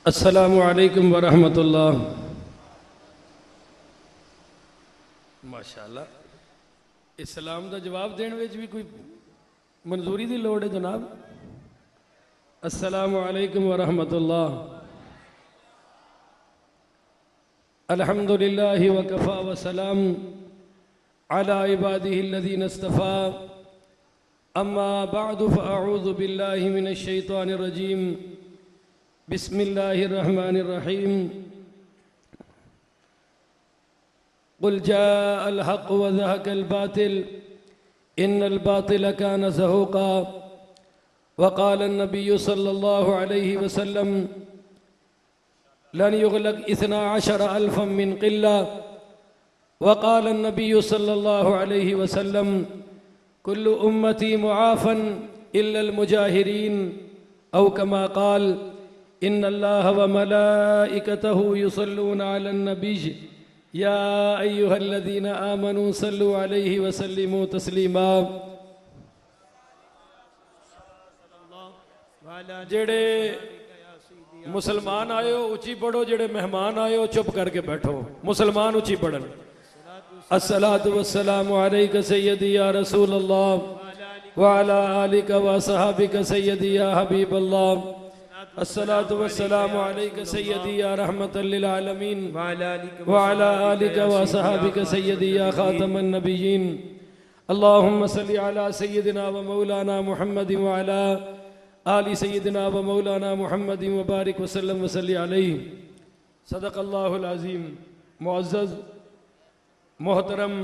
अस्सलामु अलैकुम वरहमतुल्लाह। माशाअल्लाह, इस्लाम का जवाब देने में भी कोई मंजूरी की लोड़ है जनाब। अस्सलामु अलैकुम वरहमतुल्लाह। अल्हम्दुलिल्लाहि वकफ़ा वसलाम अला इबादिहि अल्लज़ीना इस्तफ़ा। अम्मा बअदु फ़अऊज़ु बिल्लाहि मिनश शैतानिर रजीम। बिस्मिल्लाहिर्रहमानिर्रहीम। क़ुल जाअल हक़्क़ु व ज़हक़ल बातिल इन्नल बातिल कान ज़हूक़ा। वक़ाल अन्नबिय्यु सल्लल्लाहु अलैहि वसल्लम लन युग़लक़ इस्ना अशर अल्फ़म मिन क़िल्ला। वक़ाल अन्नबिय्यु सल्लल्लाहु अलैहि वसल्लम कुल्लु उम्मती मुआफ़न इल्लल मुजाहिरीन। औ कमा क़ाल इन्नल्लाह व मलाइकतहु युसल्लूना अलन नबिय्य या अय्युहल्लज़ीना आमनू सल्लु अलैहि व सल्लिमू तस्लीमा। जेड़े मुसलमान आए हो उची पढ़ो, जेड़े मेहमान आए हो चुप करके बैठो। मुसलमान उची पढ़न। अस्सलातु वस्सलामु अलैका सय्यदी या रसूल अल्लाह व अला आलिका व सहाबिका सय्यदी या हबीब अल्लाह। अस्सलातु वस्सलामु अलैका सय्यदी या रहमतल लिल आलमीन व अला आलिका व सहाबिका सय्यदी या खातमन नबिय्यीन। अल्लाहुम्मा सल्लि अला सय्यदिना व मौलाना मुहम्मद व अला आलि सय्यदिना व मौलाना मुहम्मद व बारिक वसल्लम वसल्लि अलैहि। सदक़ल्लाहुल अज़ीम। मुअज़्ज़ज़ मोहतरम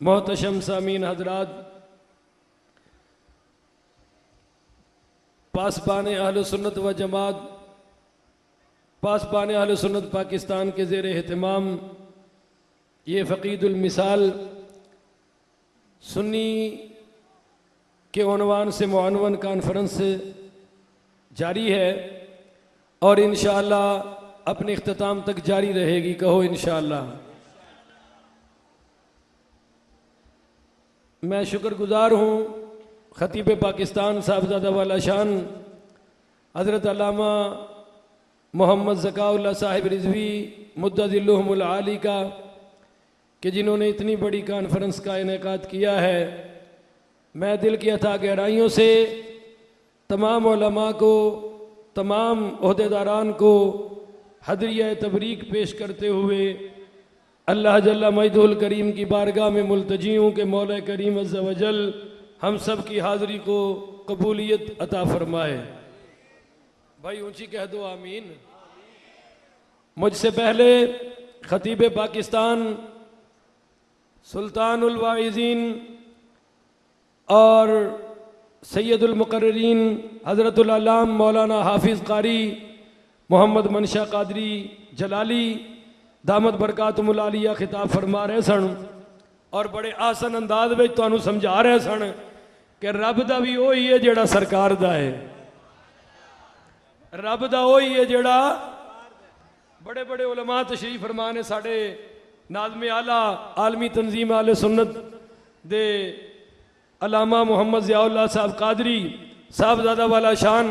मोहतशम सामीन हज़रात, पासबान अहले सुन्नत व जमात, पासबान अहले सुन्नत पाकिस्तान के ज़ेर एहतमाम ये फ़क़ीदुल मिसाल सुन्नी के उन्वान से मुअन्वन कॉन्फ्रेंस जारी है और इंशाअल्लाह अपने इख्तिताम तक जारी रहेगी। कहो इंशाअल्लाह। मैं शुक्रगुजार हूँ ख़तीब पाकिस्तान साहबज़ादा वाला शान हज़रत अल्लामा मोहम्मद ज़काउल्लाह साहिब रिज़वी मुद्ददिल्लुहुमुल आली का कि जिन्होंने इतनी बड़ी कॉन्फ्रेंस का इनेकाद किया है। मैं दिल की अथाह गहराइयों से तमाम उलमा को, तमाम ओहदेदारान को हदरिया तबरीक पेश करते हुए अल्लाह जल्ला मजदुल करीम की बारगाह में मुल्तजी हूँ कि मौला करीम अज़्ज़ा वजल हम सब की हाज़री को कबूलियत अता फरमाए। भाई ऊंची कह दो आमीन। मुझसे पहले ख़तीब पाकिस्तान सुल्तानुल वाइज़ीन और सैयदुल मुक़र्रिरीन हज़रतुल अल्लाम मौलाना हाफिज़ कारी मोहम्मद मनशा कादरी जलाली दामद बरकातुहुल आलिया खिताब फरमा रहे सन और बड़े आसन अंदाज में तुहानू समझा रहे सन कि रब दा भी वही है जेड़ा सरकार दा है। रब दा वही है जेड़ा बड़े बड़े उलमा तशरीफ फरमा ने। साढ़े नाज़मे आला आलमी तंजीम आले सुन्नत दे अल्लामा मोहम्मद ज़ियाउल्लाह साहब कादरी साहबज़ादा वाला शान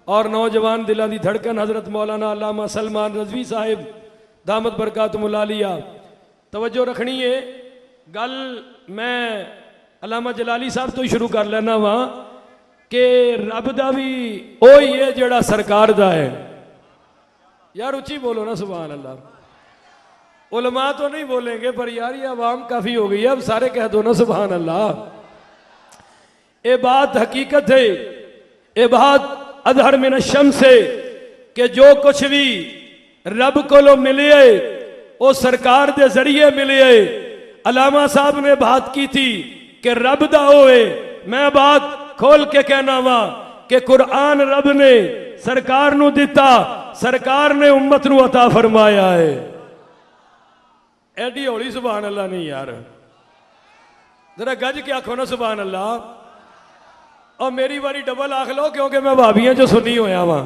और नौजवान दिलां दी धड़कन हज़रत मौलाना अल्लामा सलमान रज़वी साहिब दामद बरकातुहुल आलिया। तवज्जो रखनी है गल। मैं अल्लामा जलाली साहब तो ही शुरू कर लेना वा कि रब दा भी वही है जेड़ा सरकार दा है। यार उच्ची बोलो ना सुभान अल्लाह। उलमा तो नहीं बोलेंगे पर यार ये आवाम काफ़ी हो गई है, अब सारे कह दो ना सुभान अल्लाह। ये बात हकीकत है, ये बात अज़हर मिन अश-शम्स है कि जो कुछ भी रब को मिले वो सरकार दे जरिए मिले। अल्लामा साहब ने बात की थी कि रब दा होए। मैं बात खोल के कहना वा कि कुरान रब ने सरकार नू दिता, सरकार ने उम्मत नू अता फरमाया है। एडी हौली सुभान अल्लाह नहीं यार, जरा गज के आखो ना सुभान अल्लाह। और मेरी बारी डबल आख लो क्योंकि मैं भाभियां जो सुनी होया वा।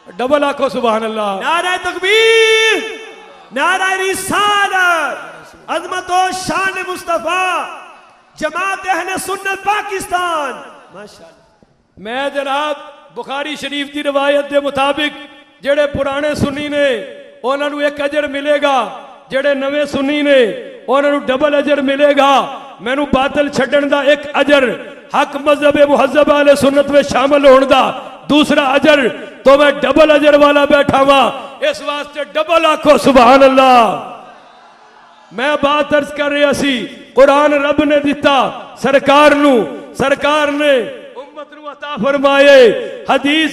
डबल आखो सुभान अल्लाह। नारा तकबीर, नारा रिसालत, अज़मत व शान मुस्तफा, जमात अहले सुन्नत पाकिस्तान। माशाअल्लाह। मैं जनाब बुखारी शरीफ की रवायत के मुताबिक ਜਿਹੜੇ ਪੁਰਾਣੇ ਸੁन्नी ਨੇ ਉਹਨਾਂ ਨੂੰ ਇੱਕ ਅਜਰ ਮਿਲੇਗਾ, ਜਿਹੜੇ ਨਵੇਂ ਸੁन्नी ਨੇ ਉਹਨਾਂ ਨੂੰ ਡਬਲ ਅਜਰ ਮਿਲੇਗਾ। ਮੈਨੂੰ ਬਾਤਲ ਛੱਡਣ ਦਾ ਇੱਕ ਅਜਰ, ਹਕ ਮਜ਼ਹਬ ਮੁਹੱਜ਼ਬ ਅਹਿਲੇ ਸੁन्नत ਵਿੱਚ ਸ਼ਾਮਲ ਹੋਣ ਦਾ दूसरा अजर, तो मैं डबल अजर वाला बैठा हुआ, इस वास्ते डबल आखो सुभान अल्लाह। मैं बात अर्ज कर रहा सी, कुरान रब ने दिता सरकार नू, सरकार ने उम्मत नू अता फरमाए। हदीस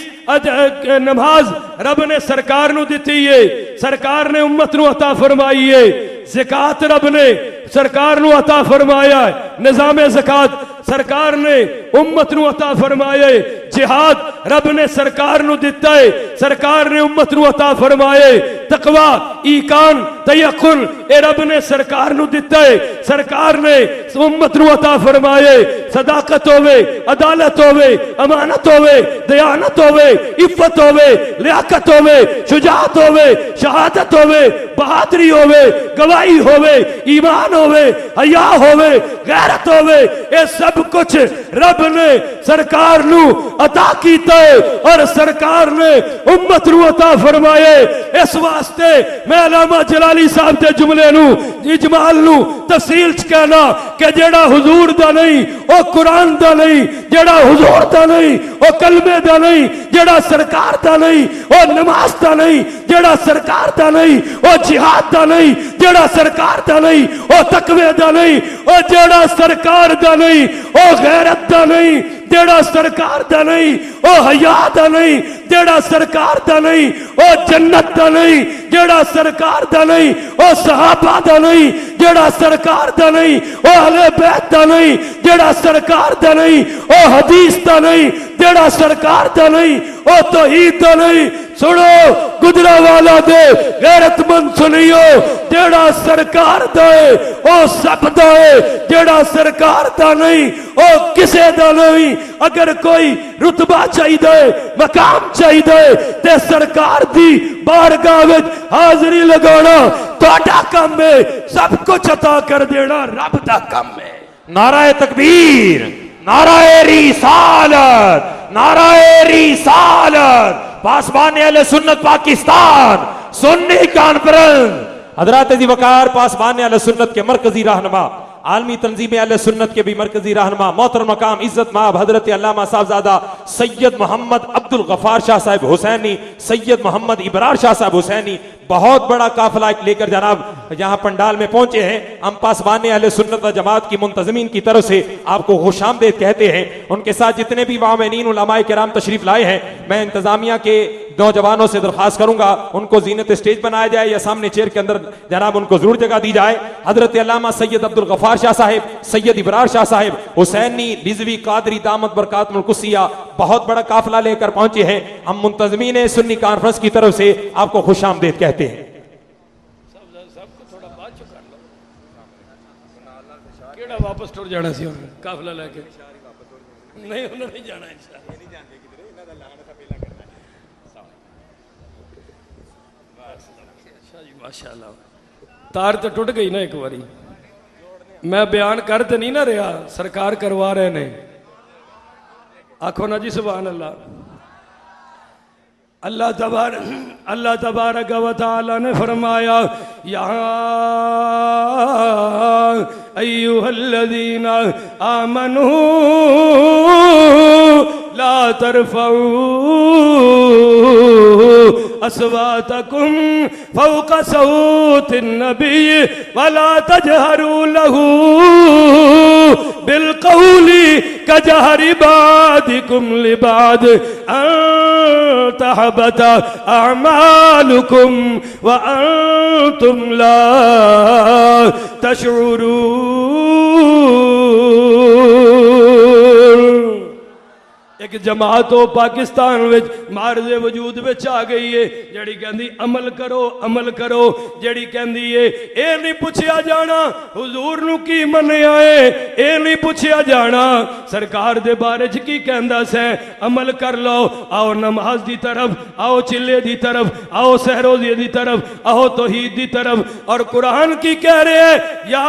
नमाज रब ने सरकार नू दिती है, सरकार ने उम्मत नू अता फरमाई है। ज़कात रब ने सरकार नू अता फरमाया है, निज़ाम ज़कात सरकार ने उम्मत नू अता फरमाया है। जिहाद रब ने सरकार नू दिता है, सरकार ने उम्मत नू अता फरमाया है। तकवा, ईकान, तयक्कुन ए रब ने सरकार नू दिता है, सरकार ने उम्मत नू अता फरमाया है। सदाकत होवे, अदालत होवे, अमानत होवे, दयानत होवे, इफ्फत होवे, लियाकत होवे, शुजाअत होवे, शहादत होवे, बहादुरी होवे, गवाही होवे, ईमान होवे, हया होवे, गैरत होवे, ये सब कुछ रब ने सरकार नू अता कीता है और सरकार ने उम्मत नू अता फरमाए। इस वास्ते मैं अल्लामा जलाली साहब के जुमले नू इजमाल नू तफसील च कहना कि जेड़ा हुजूर दा नहीं ओ कुरान दा नहीं, जेड़ा हुजूर दा नहीं ओ कलमे दा नहीं, जेड़ा सरकार दा नहीं ओ नमाज दा नहीं, जेड़ा सरकार दा नहीं ओ जिहाद दा नहीं, जेड़ा सरकार दा नहीं ओ तकवे दा नहीं, ओ जेड़ा सरकार दा नहीं ओ गैरत दा नहीं, जेड़ा सरकार दा नहीं ओ हया दा नहीं, जेड़ा सरकार दा नहीं ओ जन्नत दा नहीं, जेड़ा सरकार दा नहीं ओ सहाबा दा नहीं, जेड़ा सरकार दा नहीं ओ अहले बैत दा नहीं, जेड़ा सरकार दा नहीं ओ हदीस दा नहीं, जेड़ा सरकार दा नहीं ओ तौहीद दा नहीं। सुनो गुजरावाला दे गैरतमंद सुनियो, जेड़ा सरकार दा है ओ सब दा है, जेड़ा सरकार दा नहीं ओ किसे दा नहीं। अगर कोई रुतबा चाहिए, मकाम चाहिए, ते सरकार दी बारगाह विच हाजरी लगाना तुहाडा काम है, सब कुछ अता कर देना रब दा काम है। नाराए तकबीर, नाराए रिसालत, नाराए रिसालत। पासबान अहले सुन्नत पाकिस्तान सुन्नी कॉन्फ्रेंस हजरात जी वकार पासबान अहले सुन्नत के मरकजी रहनुमा, आलमी तंजीम अहले सुन्नत के भी मरकजी रहनुमा, मोहतरम मकाम इज्जत माब हजरत अल्लामा साहबजादा सैयद मोहम्मद अब्दुल गफार शाह साहब हुसैनी, सैयद मोहम्मद इबरार शाह साहब हुसैनी, बहुत बड़ा काफिला लेकर जनाब यहाँ पंडाल में पहुंचे हैं। हम पासबान अहले सुन्नत व जमात की मुंतजमीन की तरफ से आपको खुशामदेद कहते हैं। उनके साथ जितने भी मामनीन उलमाए किराम तशरीफ लाए हैं, मैं इंतजामिया के नौजवानों से दरख्वास्त करूंगा उनको जीनत स्टेज बनाया जाए या सामने चेयर के अंदर जनाब उनको जरूर जगह दी जाए। हजरत अल्लामा सैयद अब्दुल गफार शाह साहिब, सैयद इबरार शाह साहिब हुसैनी रिजवी कादरी दामत बरकातुल कुसिया बहुत बड़ा काफिला लेकर पहुंचे हैं। हम मुंतजमीन सुन्नी कॉन्फ्रेंस की तरफ से आपको खुशामदेद कहते हैं। केड़ा वापस टुर जाना सी काफिला लेके? नहीं उन्होंने नहीं जाना इंशाअल्लाह। माशाअल्लाह तार तो टुट गई ना एक बारी, मैं बयान कर तो नहीं ना रहा, सरकार करवा रहे ने। आखो ना जी सुभान अल्लाह। अल्लाह तबारक व तआला ने फरमाया, यहाँ अय्युहल्लज़ीना आमनू ला तरफ़ऊ अस्वातकुम फौका सौतिन नबी वला तजहरू लहू बिलकौली कजहरि बादिकुम लिबाद तहबत अमालुकुम व अंतुम ला तशऊरून। एक जमात हो पाकिस्तान विच मारजे वजूद विच आ गई है जड़ी कहंदी अमल करो, अमल करो, जड़ी कहंदी है ये नहीं पूछया जाना हुजूर नू की मन्निया है, ये नहीं पूछया जाना सरकार दे बारे च की कहंदा सै, अमल कर लो। आओ नमाज दी तरफ, आओ चिल्ले दी तरफ, आओ सहरोज़ी दी तरफ, आओ तौहीद दी तरफ। और कुरान की कह रहे हैं, या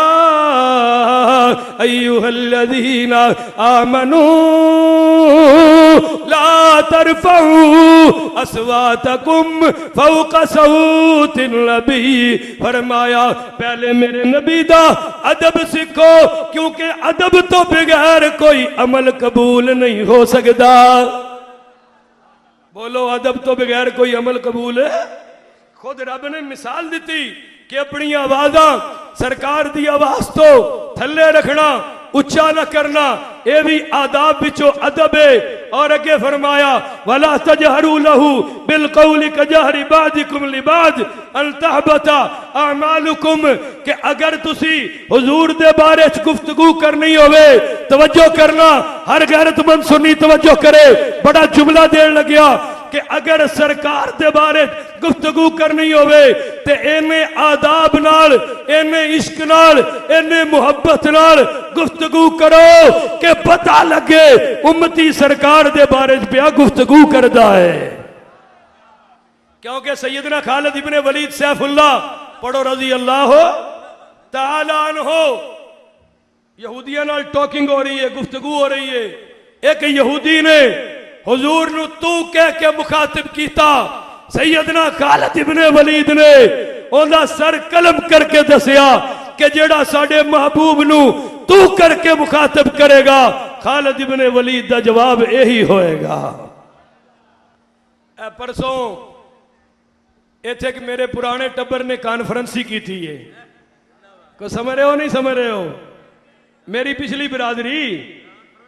अय्युहल्लज़ीना आमनू ला तरफऊ अस्वातकुम फौका सऊतिन नबी। फरमाया पहले मेरे नबी दा अदब सीखो, क्योंकि अदब तो बगैर कोई अमल कबूल नहीं हो सकता। बोलो, अदब तो बगैर कोई अमल कबूल है? खुद रब ने मिसाल दी कि अपनी आवाज़ा सरकार दी आवाज तो थले रखना, उच्चा न करना, यह भी आदाब विचों अदब है। और अगे फरमाया वला तजहरू लहू बिलकौली कजहरी बादिकुम लिबाद अन तहबता अमालुकुम, कि अगर तुसी हुजूर दे बारे च गुफ्तगू करनी होवे, तवज्जो करना, हर गैरतमंद सुन्नी तवज्जो करे। बड़ा जुमला देन लग्या कि अगर सरकार दे बारे गुफ्तगू करनी होवे ते इन्ने आदाब नाल, इन्ने इश्क नाल, इन्ने मुहब्बत नाल गुफ्तगू करो कि पता लगे उम्मती सरकार दे बारे पिया गुफ्तगू करदा है। क्योंकि सैयदना खालिद इब्ने वलीद सैफुल्लाह पढ़ो रजी अल्लाह तआला अन्हु, यहूदियों नाल टॉकिंग हो रही है, गुफ्तगू हो रही है। एक यहूदी ने हुजूर नू तू कह के मुखातिब कीता, सैयदना खालिद इब्ने वलीद ने ओदा सर कलम करके दसिया कि जेड़ा साडे महबूब नू तू करके मुखातिब करेगा, खालिद इब्ने वलीद दा जवाब यही होएगा। परसों इत्थे कि मेरे पुराने टब्बर ने कॉन्फ्रेंस ही की थी, ये को समझ रहे हो नहीं समझ रहे हो? मेरी पिछली बिरादरी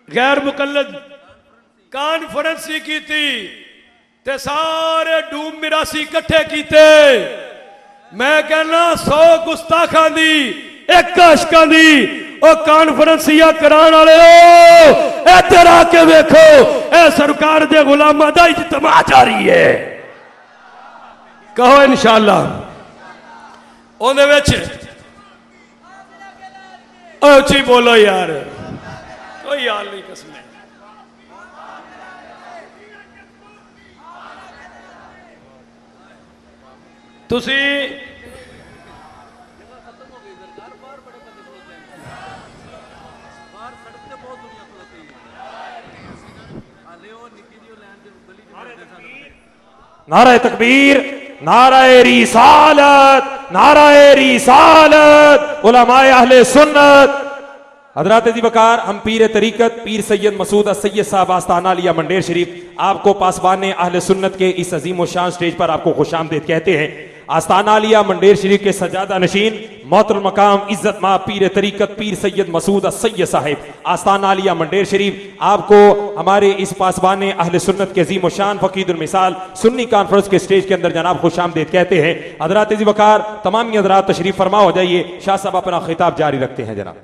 गैर मुकल्लद कॉन्फ्रेंस ही की थी ते सारे डूम मिरासी इकट्ठे कीते। मैं कहना 100 गुस्ताखां दी, एक आशकां दी ओ कॉन्फ्रेंसिया कराने वाले हो, इधर आके वेखो, ए सरकार दे गुलामां दा इज्तिमा जारी है। कहो इंशाअल्लाह। ओदे विच उच्ची बोलो यार, कोई हाल नहीं कसम। तुसी नाराए तकबीर, नाराए रिसालत, नाराए रिसालत, उलमाए अहले सुन्नत। हजरात जी वकार, हम पीर तरीकत पीर सैयद मसूद सैयद साहब आस्ताना लिया मंडेर शरीफ आपको पासबान अहले सुन्नत के इस अजीम व शान स्टेज पर आपको खुशामदीद कहते हैं। आस्ताना लिया मंडेर शरीफ के सजादा नशीन मोहतरम मकाम इज्जत मा पीर तरीकत पीर सैयद मसूद सैयद साहिब आस्ताना लिया मंडेर शरीफ आपको हमारे इस पासबान अहले सुन्नत के अजीम व शान फकीदुल मिसाल सुन्नी कॉन्फ्रेंस के स्टेज के अंदर जनाब खुशामदीद कहते हैं। हजरात जी वकार, तमाम हजरात तशरीफ फरमा हो जाइए। शाह साहब अपना खिताब जारी रखते हैं जनाब।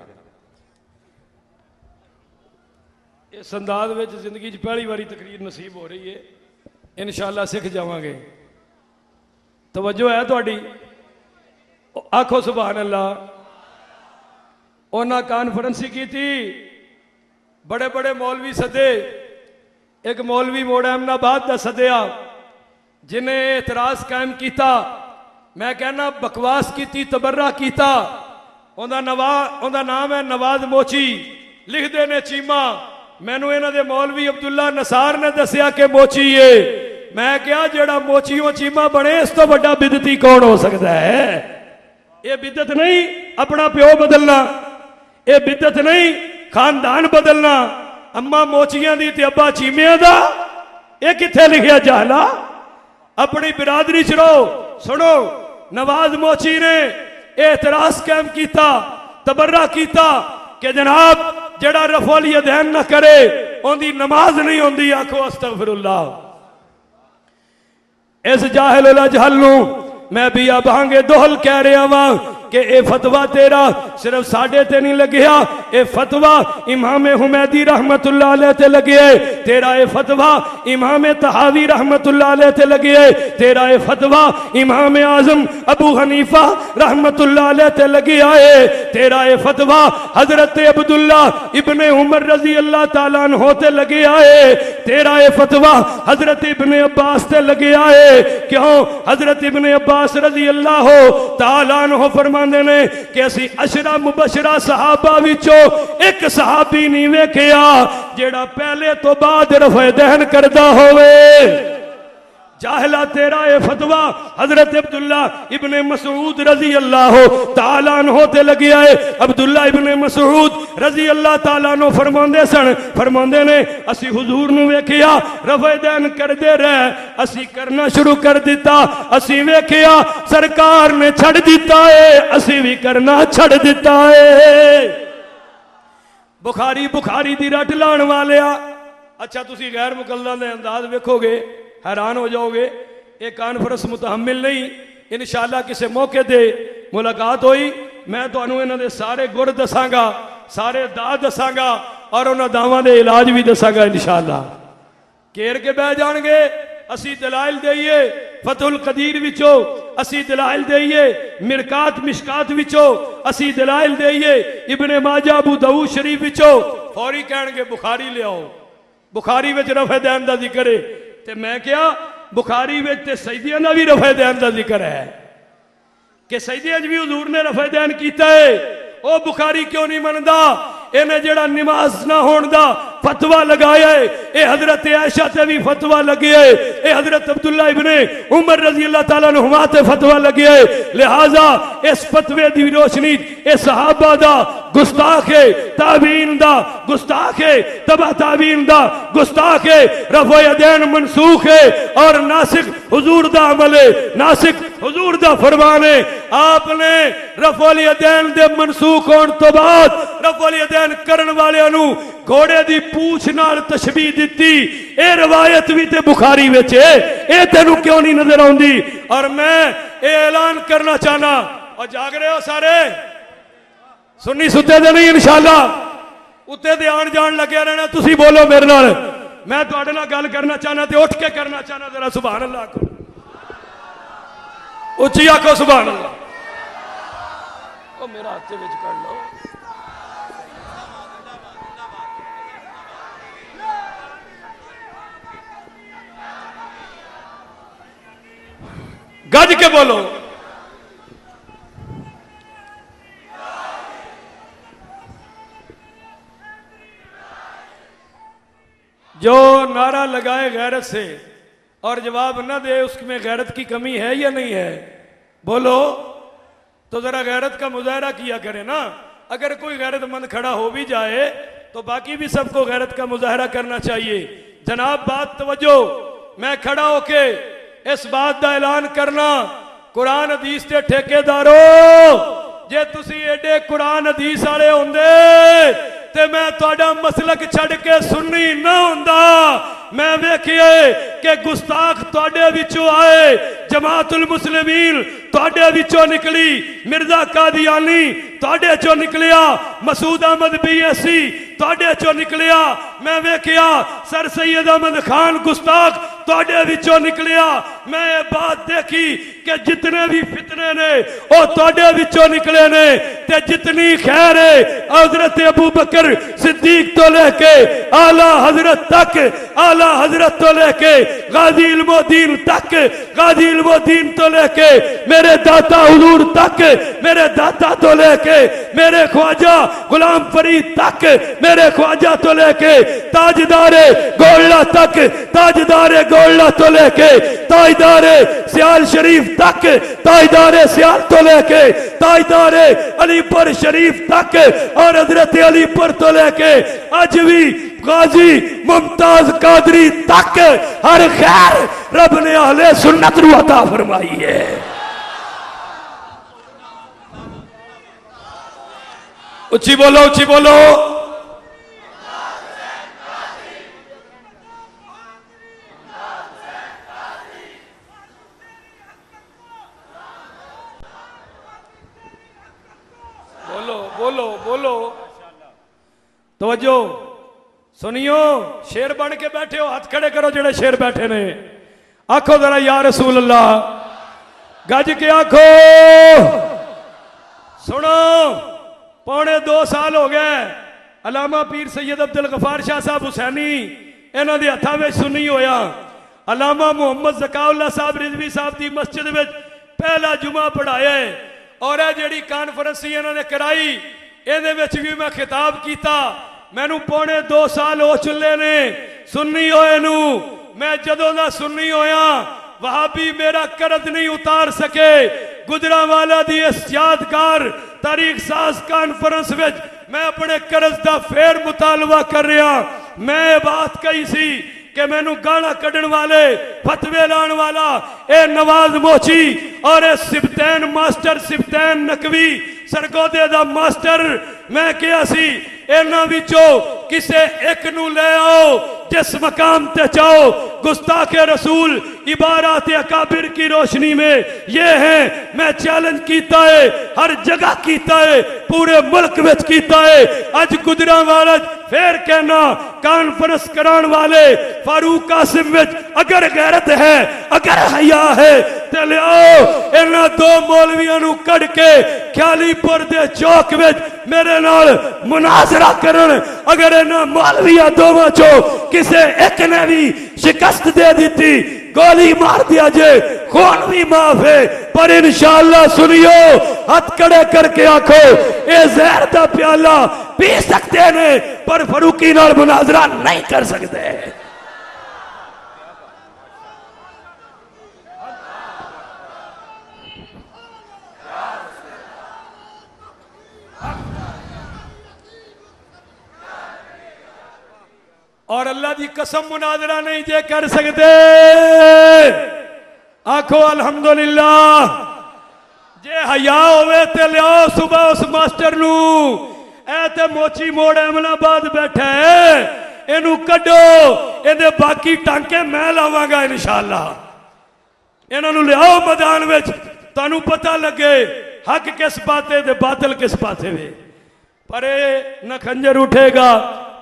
इस अंदाज में जिंदगी पहली बारी तकरीर नसीब हो रही है, इंशाअल्लाह सीख जावांगे। तवज्जो है थोड़ी? आखो सुभान अल्लाह। उन्हें कॉन्फ्रेंस की थी, बड़े बड़े मौलवी सदे, एक मौलवी मोड़ अहमदाबाद का सदया जिन्हें एतराज कायम किया। मैं कहना बकवास की, तबर्रा किया। उनका नाम है नवाज मोची, लिखते ने चीमा। मैनू इन्हों दे मौलवी अब्दुल्ला नसार ने दसिया कि मोची है। मैं क्या जेड़ा मोचियों चीमा बने, इस तो बड़ा बिदती कौन हो सकता है? ये बिदत नहीं अपना प्यो बदलना, ये बिदत नहीं खानदान बदलना। अम्मा मोचियां दी ते अब्बा चीमिया दा, ये किथे लिखिया जाला? अपनी बिरादरी च रहो। सुनो, नवाज मोची ने एतराज कायम किया, तबर्रा किया कि जनाब जेड़ा रफुल यदैन न करे उनकी नमाज नहीं होंदी। आखो अस्तगफिरुल्लाह। इस जाहिल उल अजहल नू मैं भी आबांगे दोहल कह रहा वहां कि यह फतवा तेरा सिर्फ साडे ते नहीं लग्या, यह फतवा इमाम हुमैदी रहमतुल्लाह अलैह ते लगे है। तेरा यह फतवा इमाम तहावी रहमतुल्लाह अलैह ते लगे है। तेरा यह फतवा इमाम आजम अबू हनीफा रहमतुल्लाह अलैह ते लगे है। तेरा यह फतवा हजरत अब्दुल्ला इब्ने उमर रजी अल्लाह तआला अन्हु ते लगे है। तेरा यह फतवा हजरत इब्ने अब्बास ते लगे है। क्यों? हजरत इब्ने अब्बास रजी अल्लाह तआला अन्हु फरमा फरमाते ने कि असी अशरा मुबशरा सहाबा विचों एक सहाबी नहीं वेखिया जेड़ा पहले तो बाद रफ़े दहन करदा होवे। जाहला तेरा ये फतवा हजरत अब्दुल्ला इब्ने मसूद रजी अल्लाह ताला अन्हु ते लगिया है। अब्दुल्ला इब्ने मसूद रजी अल्लाह ताला अन्हु फरमांदे ने असी हुजूर नु वेखिया रफ़े दहन करदे रहे, असी करना शुरू कर दिता, असी वेखिया सरकार ने छड़ दिता है, असी भी करना छड़ दिता है। बुखारी दी रट लाण वालिया, अच्छा तुसी गैर मुकल्ला दे अंदाज वेखोगे हैरान हो जाओगे। एक कॉन्फ्रेंस मुतहम्मिल नहीं, इंशाअल्लाह किसी मौके ते मुलाकात होई मैं तुहानू इन्हां दे सारे गुर दसांगा, सारे दा दसांगा और उन्हां दावां दे इलाज भी दसांगा इंशाअल्लाह। घेर के बह जाणगे, असी दलाइल देइए फतहुल कदीर विचों, असी दलाइल देइए मिरकात मिशकात विचों, असी दलाइल देइए इब्ने माजा अबू दाऊद शरीफ विचों। फौरी कहणगे बुखारी लियाओ, बुखारी विच रफ़े दहन दा जिक्र है ते मैं क्या बुखारी विच ते सईदियां दा भी रफ़े दहन दा जिक्र है कि सईदियां भी हुजूर ने रफ़े दहन कीता है। ओ बुखारी क्यों नहीं मनदा? इन्हें जेड़ा नमाज ना होने दा फतवा लगाया है, ये हजरत आयशा ते भी फतवा लगे है, ये हजरत अब्दुल्ला इब्ने उमर रजी अल्लाह ताला अन्हुमा ते फतवा लगे है। लिहाजा इस फतवे दी रोशनी ये सहाबा दा गुस्ताख है, ताबीन दा गुस्ताख है, तबा ताबीन दा गुस्ताख है। रफ़े यदैन मनसूख है और नासिक हुजूर दा अमल है, नासिक हुजूर दा फरमान है। आपने रफ़ुल यदैन दे मनसूख होने तो बाद रफ़ुल यदैन करन वालियां नू घोड़े दी पूछ नाल तशबीह दिती। ए रवायत भी ते बुखारी विच है, ए तेनू क्यों नहीं नजर आउंदी? और मैं ये ऐलान करना चाहना, और जाग रहे हो सारे, सुन्नी सुते दे नहीं इंशाअल्लाह, उत्ते दे आन जान लगे रहना। तुसी बोलो मेरे नाल, मैं तुहाडे नाल गल करना चाहना ते उठ के करना चाहना। जरा सुभान अल्लाह को उच्ची आखो सुभान अल्लाह। ओ मेरा हाथ विच कर लो। गज के बोलो। जो नारा लगाए गैरत से और जवाब न दे उसमें गैरत की कमी है या नहीं है? बोलो तो जरा गैरत का मुजाहरा किया करे ना। अगर कोई गैरतमंद खड़ा हो भी जाए तो बाकी भी सबको गैरत का मुजाहरा करना चाहिए। जनाब बात तवज्जो, मैं खड़ा होके इस बात का ऐलान करना, कुरान हदीस के ठेकेदारों, जे तुसी एडे कुरान हदीस वाले होंदे ते मैं तुहाडा मसलक छड़ के सुन्नी ना हुंदा। मैं वेखिए कि गुस्ताख तुहाडे विचों आए, जमातुल मुस्लिमीन तुहाडे विचों निकली, मिर्जा कादियानी तुहाडे चों निकलिया, मसूद अहमद बीएससी तुहाडे चों निकलिया। मैं वेखिया सर सैयद अहमद खान गुस्ताख तुहाडे विचों निकलिया। मैं ये बात देखी कि जितने भी फितने ने वो तुहाडे विचों निकले ने, ते जितनी खैर है हजरत अबू बकर सिद्दीक तो लेके आला हजरत तक, आला हजरत तो लेके गाजी इल्मुद्दीन तक, गाजी इल्मुद्दीन तो लेके मेरे दाता हुजूर तक, मेरे दाता तो लेके मेरे ख्वाजा गुलाम फरीद तक, मेरे ख्वाजा तो लेके ताजदारे गोल्ला तक, ताजदारे गोल्ला तो लेके ताजदारे सियाल शरीफ तक, ताजदारे सियाल तो लेके ताजदारे अलीपुर शरीफ तक और हजरत अलीपुर तो लेके आज भी गाजी मुमताज कादरी तक हर खैर रब ने अहले सुन्नत नू अता फरमाई है। उच्ची बोलो, उच्ची बोलो। बोलो बोलो बोलो, तवज्जो सुनियो। शेर बन के बैठे हो, हाथ खड़े करो जेड़े शेर बैठे ने। आखो जरा या रसूल अल्लाह, गज के आखो। सुनो, पौने 2 साल हो गए अलामा पीर सैयद अब्दुल गफार शाह साहब हुसैनी इन्हों के हथों में सुनी होया। अलामा मुहम्मद ज़काउल्लाह साहब रिजवी साहब की मस्जिद में पहला जुमा पढ़ाया है और यह जिहड़ी कानफ्रेंस इन्होंने कराई ਇਹਦੇ ਵਿੱਚ भी मैं खिताब किया मैनू पौने 2 साल हो चुके ने सुन्नी होए नू मैं जदों दा सुन्नी होया वहाबी मेरा कर्ज नहीं उतार सके गुजरांवाला दी इस यादगार तारीख साज कानफ्रेंस विच मैं अपने कर्ज दा फेर मुतालबा कर रहा मैं बात कही सी कि मैनू गाना कढ़न वाले फतवे लाने वाला ए नवाज मोची और ए सिबतैन मास्टर सिबतैन नकवी सरगोदे दा मास्टर मैं कहा सी इन्हां विचों किसे एक नू ले आओ जिस मकाम ते चाहो गुस्ताखे रसूल इबारात अकाबिर की रोशनी में ये है मैं चैलेंज कीता है हर जगह कीता है पूरे मुल्क विच कीता है अज गुजरांवाला फिर कहना कॉन्फ्रेंस कराने वाले फारूक कासिम विच अगर गैरत है अगर हया है ते लियाओ इन्हां 2 मौलवियां नू कढ़ के ख्यालीपुर दे चौक विच मेरे नाल मुनाजरा करन अगर इन्हां मौलवियां दोवां चों किसे एक ने भी शिकस्त दे दी गोली मार दिया जे खून भी माफ है पर इंशाअल्लाह सुनियो हाथ खड़े करके आखो ये जहर दा प्याला पी सकते ने पर फरूकी नाल मुनाजरा नहीं कर सकते और अल्लाह की कसम मुनाजरा नहीं जे कर सकते आखो अल्हम्दुलिल्लाह जे हया होवे ते लियाओ सुबह उस मास्टर नू ऐ ते मोची मोड़ अहमदाबाद बैठा है इनू कड्डो इहदे बाकी टांके मैं लावांगा इंशाअल्लाह इन्हां नू लियाओ मैदान विच तुहानू पता लगे हक किस पासे ते बातिल किस पासे वे पर न खंजर उठेगा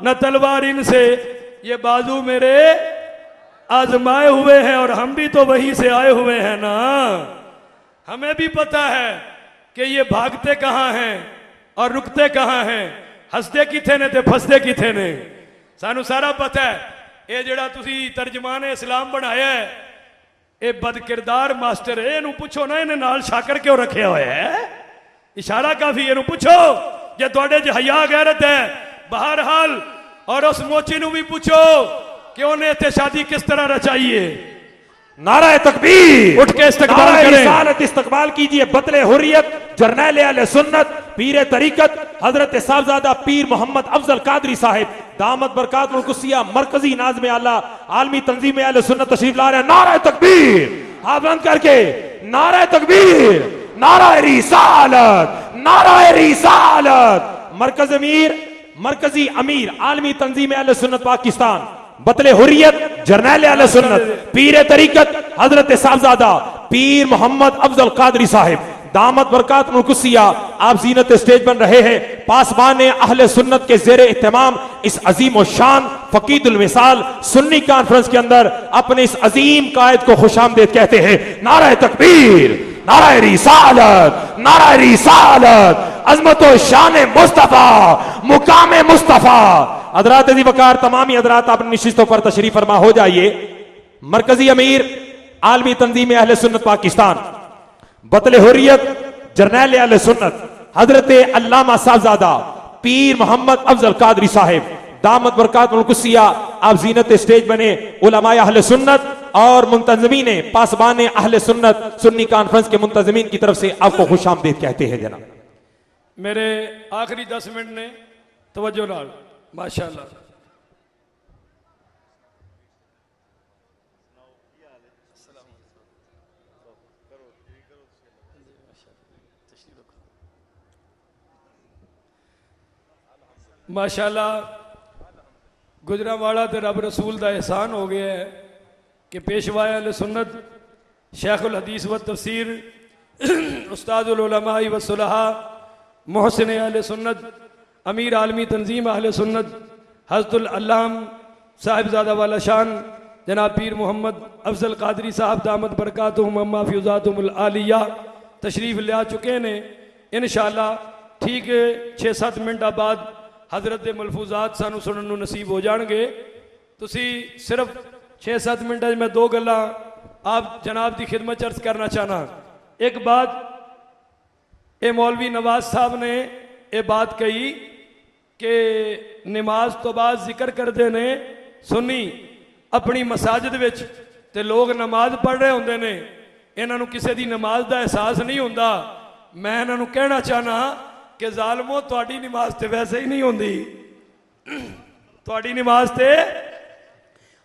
न तलवार इनसे ये बाजू मेरे आजमाए हुए हैं और हम भी तो वहीं से आए हुए हैं ना हमें भी पता है कि ये भागते कहाँ हैं और रुकते कहाँ हैं हंसते किथे ने ते फसते किथे ने सानू सारा पता है ये जड़ा तुसी तर्जमान इस्लाम बनाया है ये बदकिरदार मास्टर है इनू पूछो ना इन्हें नाल शाकर क्यों रखे हुए है इशारा काफी इनू पूछो जे तुहाडे च हया गैरत है बहरहाल और उस मोची नू भी पूछो कि उन्हें इत्थे शादी किस तरह रचाई है नारा तकबीर उठ के इस्तकबाल करें रिसालत इस्तकबाल कीजिए बतले हुर्रियत जरनैल अहले सुन्नत पीर तरीकत हजरत साहबजादा पीर मोहम्मद अफजल कादरी साहिब दामत बरकातुल कुसिया मरकजी नाज़िम आला आलमी तंजीम अहले सुन्नत तशरीफ ला रहे हैं नारा तकबीर हाथ बंद करके नारा तकबीर नारा रिसालत नारा रिसालत मरकजी अमीर आलमी तंजीम अहले सुन्नत पाकिस्तान बतले हुर्रियत जरनैल अहले सुन्नत पीर तरीकत हजरत साहबजादा पीर मोहम्मद अफजल कादरी साहिब दामत बरकातुल कुसिया आप जीनत स्टेज बन रहे हैं पासबान अहले सुन्नत के जेर इत्तेमाम इस अजीम और शान फकीदुल मिसाल सुन्नी कॉन्फ्रेंस के अंदर अपने इस अजीम कायद को खुशामदीद कहते हैं नारा तकबीर नारा रिसालत अजमत शान मुस्तफा मुकाम मुस्तफा हजरात अज़ीज़ वकार तमामी हजरात अपनी निशिस्तों पर तशरीफ फरमा हो जाइए मरकजी अमीर आलमी तंजीम अहले सुन्नत पाकिस्तान बतले हुर्रियत जरनैल अहले सुन्नत हजरत अल्लामा साहबजादा पीर मोहम्मद अफजल कादरी साहिब दामत बरकातुल कुसिया आप जीनत स्टेज बने उलमाए अहले सुन्नत और मुंतजमीन पासबान अहले सुन्नत सुन्नी कॉन्फ्रेंस के मुंतजमीन की तरफ से आपको खुशामदीद कहते हैं जनाब मेरे आखिरी 10 मिनट ने तवज्जो नाल माशाअल्लाह माशाअल्लाह गुजरांवाला ते रब रसूल दा एहसान हो गया है कि पेशवाए अहले सुन्नत शेखुल हदीस व तफसीर उस्तादुल उलमा व सुलहा मोहसिन अहले सुन्नत अमीर आलमी तंजीम अहले सुन्नत हज़रतुल अल्लाम साहिबजादा वाला शान जनाब पीर मोहम्मद अफजल कादरी साहब दामत बरकातुहुम अम्मा फ़िज़ातुहुमुल आलिया तशरीफ़ ले आ चुके ने इंशाअल्लाह ठीक 6-7 मिनट बाद हज़रत दे मलफूजात सानू सुनन नू नसीब हो जाएंगे तुसी सिर्फ 6-7 मिनट मैं 2 गल्लां आप जनाब की खिदमत अर्ज करना चाहना एक बात ये मौलवी नवाज साहब ने ये बात कही कि नमाज तो बाद जिक्र करते ने सुन्नी अपनी मसाजिद विच ते लोग नमाज पढ़ रहे होंदे ने, इन्हां नूं किसी दी नमाज का एहसास नहीं होंदा। मैं इन्हां नूं कहना चाहना कि जालमो तुहाडी नमाज ते वैसे ही नहीं होंदी, तुहाडी नमाज ते।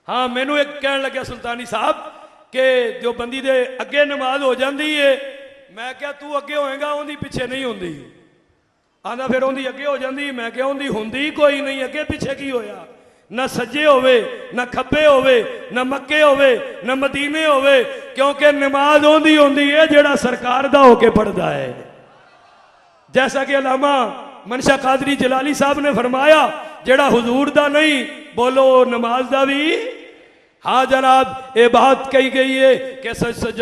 हाँ, मैनू एक कहन लग्या सुल्तानी साहब कि देवबंदी दे अगे नमाज हो जाती है। मैं क्या तू अगे होएगा, उहदी पिछे नहीं होंदी। आंदा फिर उहदी अगे हो जाती। मैं क्या उहदी हुंदी कोई नहीं, अगे पिछे की होया? ना सज्जे होवे, ना खब्बे होवे, ना मक्के होवे, ना मदीने होवे, क्योंकि नमाज उहदी होंदी है जिहड़ा सरकार दा होके पढ़दा है। जैसा कि अल्लामा मनशा कादरी जलाली साहब ने फरमाया, जेड़ा हुजूर दा नहीं बोलो नमाज दा भी। हाँ जनाब, ये बात कही गई है कि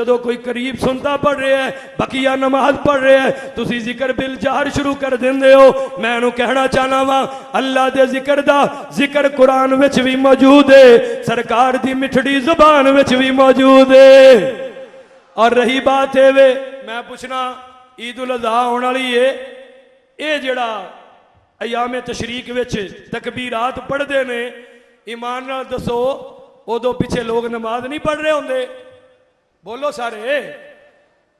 जो कोई करीब सुनता पढ़ रहा है, बकिया नमाज पढ़ रहा है, तुसी जिक्र बिल जहर शुरू कर देंदे हो। मैं इहनूं कहना चाहना वा, अल्लाह दे जिक्र दा जिक्र कुरान विच भी मौजूद है, सरकार दी मिठड़ी जुबान विच भी मौजूद है। और रही बात है वे, मैं पूछना ईद उल अज़हा होने वाली है, ये जेड़ा अयाम तशरीक विच तकबीरात पढ़ते ने, ईमान नाल दसो उदों पिछे लोग नमाज नहीं पढ़ रहे होंगे? बोलो सारे,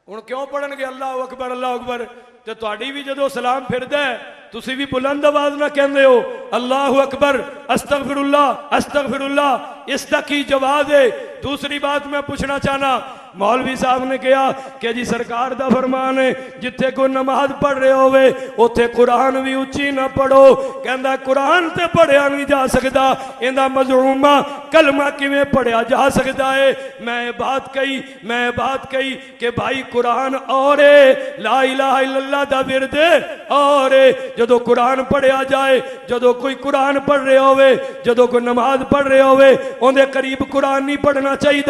हुण क्यों पढ़नगे अल्लाह अकबर अल्लाह अकबर? ते तुहाडी भी जदों सलाम फिरदा है तुसी भी बुलंद आवाज ना कहंदे हो अल्लाहु अकबर अस्तगफिरुल्लाह अस्तगफिरुल्लाह, इसका की जवाब है? दूसरी बात मैं पूछना चाहना, मौलवी साहब ने कहा कि जी सरकार दा फरमान है जिथे कोई नमाज पढ़ रहे होवे उथे कुरान भी उच्ची ना पढ़ो। कहंदा कुरान ते पढ़िया नहीं जा सकता, इंदा मजरूमा कलमा किवें पढ़िया जा सकता है? मैं बात कही कि भाई कुरान और ला इलाहा इल्लल्लाह दा विरद और जदों कुरान पढ़िया जाए, जदों कोई कुरान पढ़ रहे होवे, जदों कोई नमाज पढ़ रहे होवे, उहदे करीब कुरान नहीं पढ़ना चाहिए।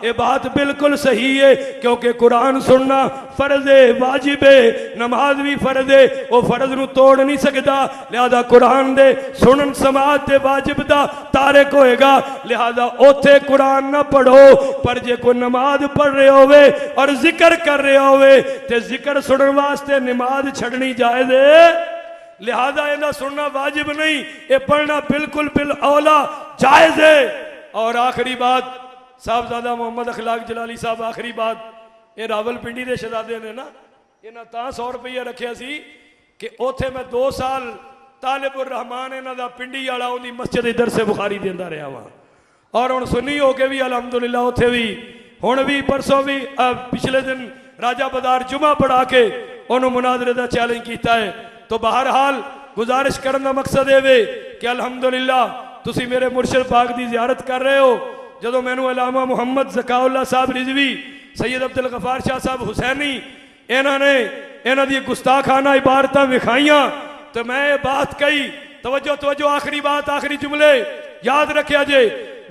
ये बात बिल्कुल सही है, क्योंकि कुरान सुनना फर्ज है, वाजिब है, नमाज भी फर्ज है, वो फर्ज नूं तोड़ नहीं सकता। लिहाजा कुरान दे सुनन समाज दे वाजिब दा तारिक होएगा, लिहाजा ओथे कुरान ना पढ़ो। पर जे कोई नमाज पढ़ रहे होवे और जिक्र कर रहे होवे ते जिक्र सुनने वास्ते नमाज छड़नी जायज़ है, लिहाजा इन्हें सुनना वाजिब नहीं, ये पढ़ना बिल्कुल बिल औला जायज़ है। और आखिरी बात, साहबजादा मोहम्मद अखलाक जलाली साहब, आखिरी बात, ये रावलपिंडी के शहजादे ने ना, इन्हें तां 100 रुपया रखे सी कि उथे मैं 2 साल तालिबुर रहमान इन्हों का पिंडी वाला उनकी मस्जिद दरसे बुखारी देंदा रहा वहाँ, और हुण सुन्नी होके भी अलहमदुलिल्लाह उथे भी हुण भी परसों भी पिछले दिन राजा बदार जुमा पढ़ा के उन्होंने मुनाजरे का चैलेंज किया है। तो बहरहाल गुजारिश करने का मकसद ये कि अलहमदुलिल्लाह तुसी मेरे मुर्शिद पाक की जियारत कर रहे हो। जदों मैनू अलामा मुहम्मद ज़काउल्लाह साहब रिजवी, सैयद अब्दुल गफार शाह साहब हुसैनी इन्होंने इन्हों दी गुस्ताखाना इबारत विखाइयां, तो मैं ये बात कही, तवज्जो तवज्जो, आखिरी बात, आखिरी जुमले याद रखिया जे,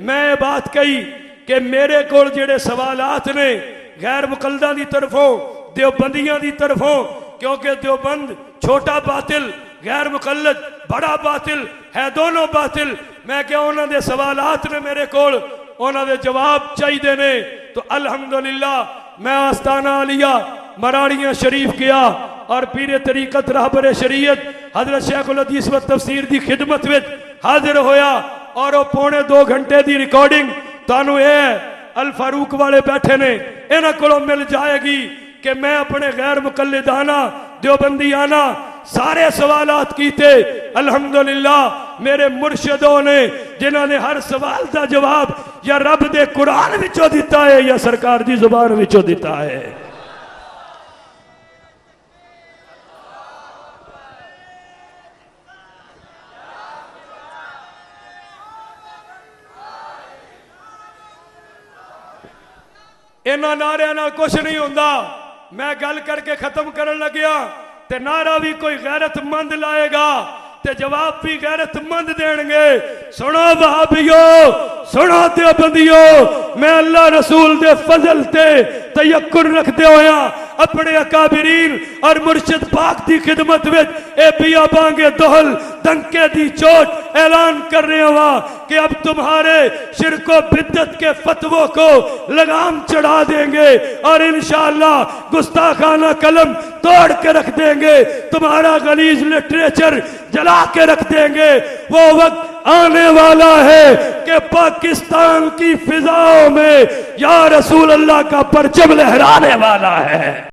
मैं ये बात कही कि मेरे कोल जेड़े सवालात ने गैर मुकल्लदा दी तरफों, देवबंदियां दी तरफों, क्योंकि देवबंद छोटा बातिल, गैर मुकल्लद बड़ा बातिल है, दोनों बातिल। मैं क्या उन्होंने दे सवालात ने मेरे कोल, उन्होंने जवाब चाहिए ने, तो अल्हम्दुलिल्लाह मैं आस्ताना आलिया मराड़ियाँ शरीफ गया और पीरे तरीकत रहबर शरीयत हजरत शेखुल हदीस व तफसीर की खिदमत में हाजिर होया, और वो 2.25 घंटे की रिकॉर्डिंग तानू ये अल फारूक वाले बैठे ने इन्हों को मिल जाएगी कि मैं अपने गैर मुकल्लिदाना देवबंदियाना सारे सवालात कीते। अल्हम्दुलिल्लाह मेरे मुर्शिदों ने, जिन्होंने हर सवाल का जवाब या रब दे कुरान विचों दिता है या सरकार की जुबान विचों दिता है। इन्हां नारियां नाल कुछ नहीं होंदा। मैं गल करके खत्म करन लग्या ते नारा भी कोई गैरतमंद लाएगा ते जवाब भी गैरतमंद देंगे। सुनो वहाबियो, सुनो देवबंदियो, मैं अल्लाह रसूल दे फजल ते तयक्कुन रखते होया अपने अकाबिरीन और मुर्शिद पाक की खिदमत में ए बिया बांगे दोहल दंके दी चोट ऐलान कर रहे हुआ कि अब तुम्हारे शिरको बिद्दत के फतवों को लगाम चढ़ा देंगे और इंशाअल्लाह गुस्ताखाना कलम तोड़ के रख देंगे, तुम्हारा गलीज लिटरेचर जला के रख देंगे। वो वक्त आने वाला है कि पाकिस्तान की फिजाओं में या रसूल अल्लाह का परचम लहराने वाला है।